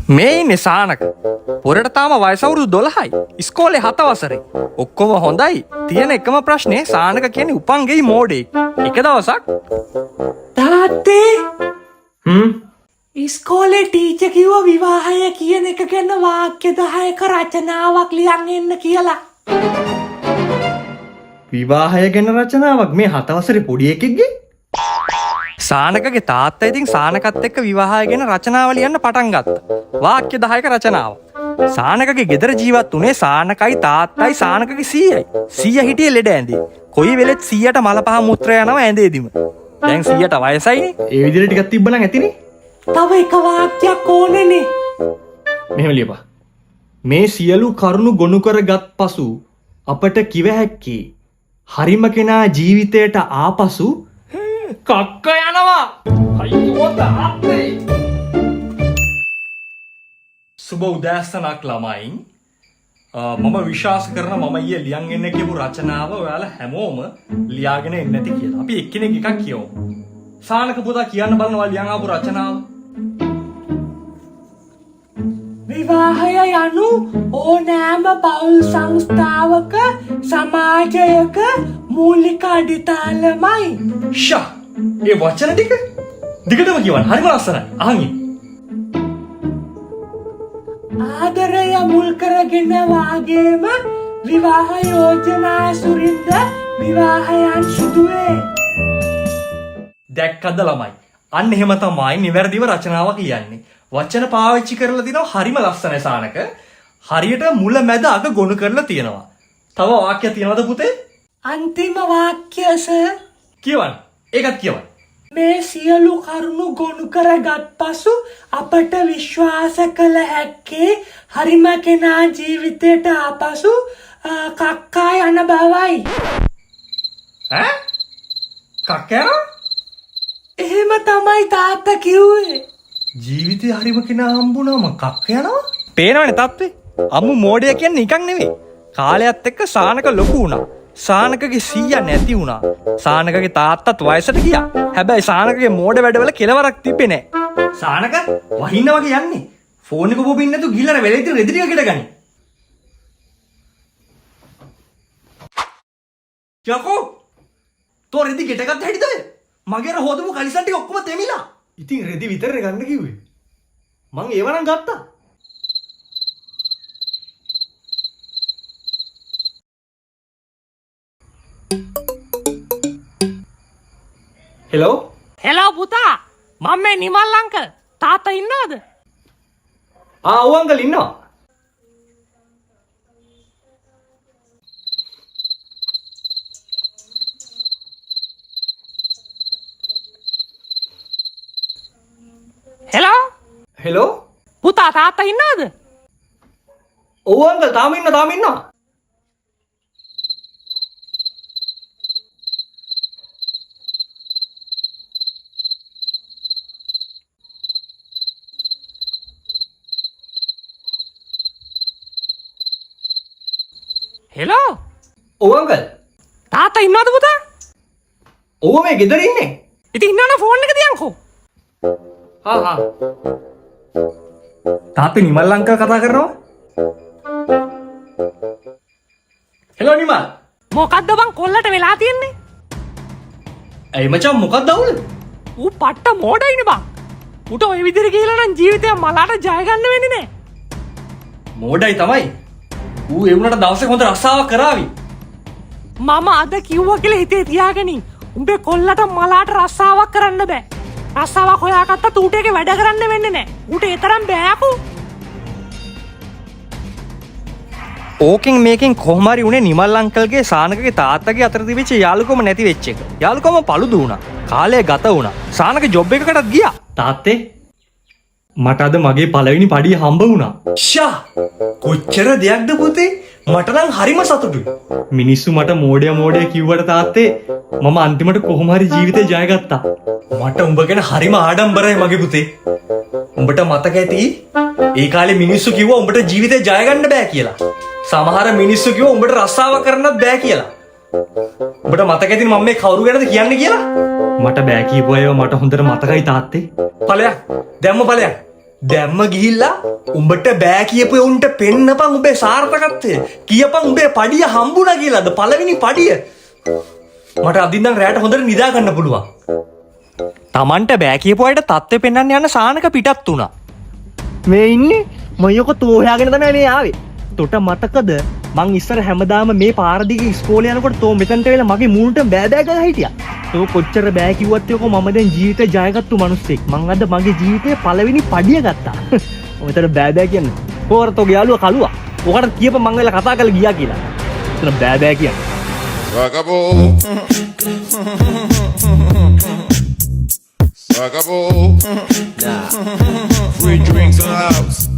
මේ ඉන්නේ සානක. පොරට තාම වයස අවුරුදු 12යි. ඉස්කෝලේ 7 වසරේ. ඔක්කොම හොඳයි. තියෙන එකම ප්‍රශ්නේ සානක කියන්නේ උපංගෙයි මෝඩෙක්. එක දවසක් තාත්තේ ඉස්කෝලේ ටීචර් කිව්වා විවාහය කියන එක ගැන වාක්‍ය 10ක රචනාවක් ලියන් එන්න කියලා. විවාහය ගැන රචනාවක් මේ 7 වසරේ පොඩි එකෙක්ගේ? සානකගේ තාත්තා ඉතින් සානකත් එක්ක විවාහය ගැන රචනාව ලියන්න පටන් ගත්තා. වාක්‍ය 10ක රචනාව. සානකගේ ගෙදර ජීවත් වුණේ සානකයි තාත්තයි සානකගේ සීයයි. සීයා හිටියේ ලෙඩ ඇඳේ. කොයි වෙලෙත් සීයාට මල පහ මුත්‍ර යනවා ඇඳේදිම. දැන් සීයාට වයසයිනේ. ඒ විදිහට ටිකක් තිබ්බනම් ඇතිනේ. තව එක වාක්‍යයක් ඕනේනේ. මෙහෙම ලියපන්. මේ සියලු කරුණු ගොනු කරගත් පසු අපට කිව හැක්කේ හරිම කෙනා ජීවිතයට ආපසු කක්ක යනවා. අයියෝ තාත්තේ. සුබ උදෑසනක් ළමයින්. මම විශ්වාස කරන මම ඊයේ ලියන් එන්න කියපු රචනාව ඔයාලා හැමෝම ලියාගෙන එන්න ඇති කියලා. අපි එක්කෙනෙක් එකක් කියමු. සානක පුතා කියන්න බලනවා ලියන් ආපු රචනාව. විවාහය යනු ඕනෑම පවුල් සංස්ථාවක සමාජයක මූලික අඩිතාලමයි. ෂා ඒ වචන ටික දිගටම කියවන්න. හරිම ලස්සනයි. අහන් ඉන්න. ආදරය මුල් කරගෙන වාගේම විවාහ යෝජනා සුරින්ද විවාහයන් සිදුවේ. දැක්කද ළමයි? අන්න එහෙම තමයි නිවැරදිව රචනාවක් ලියන්නේ. වචන පාවිච්චි කරලා තිනවා හරිම ලස්සනයි සානක. හරියට මුල මැද අග ගොනු කරලා තියෙනවා. තව වාක්‍ය තියනවද පුතේ? අන්තිම වාක්‍ය සර්. කියවන්න. ඒකත් කියවන්න. මේ සියලු කරුණු ගොනු කරගත් පසු අපට විශ්වාස කළ හැක්කේ හරිම කෙනා ජීවිතයට ආපසු කක්කා යන බවයි. ඈ? කක්කයනවා? එහෙම තමයි තාත්තා කිව්වේ. ජීවිතේ හරිම කෙනා හම්බුනාම කක්ක යනවා? පේනවනේ තත්ත්වේ. අම්මු මෝඩය කියන්නේ නිකන් නෙවෙයි. කාලයත් එක්ක සානක ලොකු වුණා. සානකගේ සීයා නැති වුණා. සානකගේ තාත්තත් වයසට ගියා. හැබැයි සානකගේ මෝඩ වැඩවල කෙලවරක් තිබ්බේ නැහැ. සානක වහින්න වගේ යන්නේ. ෆෝන් එක පොපින් නැතු ගිහලා වෙලෙත් රෙදි ටික ගෙට ගනි. යකෝ තෝ රෙදි ගෙට ගත්ත හැටිද? මගේ අර හොදපු කලිසම් ටික ඔක්කොම තෙමිලා. ඉතින් රෙදි විතරනේ ගන්න කිව්වේ. මං ඒව නම් ගත්තා. හෙලෝ හෙලෝ පුතා මම මේ නිමල් අංකල් තාත්තා ඉන්නවද? ඔව් අංකල් ඉන්නවා. හෙලෝ හෙලෝ පුතා තාත්තා ඉන්නවද? ඔව් අංකල් තාම ඉන්නවා. හෙලෝ ඔව් අංකල්. තාත්තා ඉන්නවද පුතා? ඔව් මේ ගෙදර ඉන්නේ. ඉතින් ඉන්නවනම් ෆෝන් එක තියන්කෝ. හා. තාත්තේ නිමල් අංකල් කතා කරනවා. හෙලෝ නිමල්. මොකද්ද බං කොල්ලට වෙලා තියෙන්නේ? ඇයි මචං මොකක්ද අවුල? ඌ පට්ට මෝඩයිනේ බං. ඌට ওই විදිහට ගිහලා නම් ජීවිතය මලාට ජය ගන්න වෙන්නේ නැහැ. මෝඩයි තමයි. ඌ ඒ වුණාට දවසක හොඳ රස්සාවක් කරાવી. මම අද කිව්වා කියලා හිතේ තියාගනින්. උඹේ කොල්ලට මලාට රස්සාවක් කරන්න බෑ. රස්සාවක් හොයාගත්තත් ඌට ඒකේ වැඩ කරන්න වෙන්නේ නැහැ. ඌට ඒ තරම් බෑකෝ. ඕකෙන් මේකෙන් කොහොම හරි උනේ නිමල් අංකල්ගේ සානකගේ තාත්තගේ අතර තිබිච්ච යාළුකම නැති වෙච්ච එක. යාළුකම paludu වුණා. කාලය ගත වුණා. සානක ජොබ් එකකටත් ගියා. තාත්තේ මට අද මගේ පළවෙනි පඩිය හම්බ වුණා. ෂා කොච්චර දෙයක්ද පුතේ? මට නම් හරිම සතුටුයි. මිනිස්සු මට මෝඩය කිව්වට තාත්තේ මම අන්තිමට කොහොම හරි ජීවිතේ ජය ගත්තා. මට උඹ ගැන හරිම ආඩම්බරයි මගේ පුතේ. උඹට මතක ඇති ඒ කාලේ මිනිස්සු කිව්වා උඹට ජීවිතේ ජය ගන්න බෑ කියලා. සමහර මිනිස්සු කිව්වා උඹට රස්සාව කරන්නත් බෑ කියලා. උඹට මතක ඇතිනේ මම මේ කවුරු ගැනද කියන්නේ කියලා? මට බෑ කියපු අයව මට හොඳට මතකයි තාත්තේ. ඵලයක් දැම්ම ඵලයක්. දැම්ම ගිහිල්ලා උඹට බෑ කියපු උන්ට පෙන්නපන් උඹේ සාර්ථකත්වය. කියපන් උඹේ පඩිය හම්බුණා කියලාද පළවෙනි පඩිය. මට අදින්නම් රැට හොඳට නිදා ගන්න පුළුවන්. Tamanට බෑ කියපු අයට තත්ත්වෙ පෙන්වන්න යන සානක පිටත් වුණා. මේ ඉන්නේ මයක තෝහයාගෙන තමයි මේ ආවේ. තොට මතකද මං ඉස්සර හැමදාම මේ පාර දිගේ ඉස්කෝලේ යනකොට තෝ මෙතනට වෙලා මගේ මූණට බෑ බෑ ගහලා හිටියා. තෝ කොච්චර බෑ කිව්වත් යකෝ මම දැන් ජීවිතේ ජයගත්තු මිනිස්සෙක්. මං අද මගේ ජීවිතේ පළවෙනි පඩිය ගත්තා. ඔතන බෑ බෑ කියන්නේ. කොහොර තෝගේ යාළුවා කලුවා. ඔකට කියපන් මං වෙලා කතා කරලා ගියා කියලා. එතන බෑ බෑ කියන්නේ. Se acabó. Se acabó. Free drinks in the house.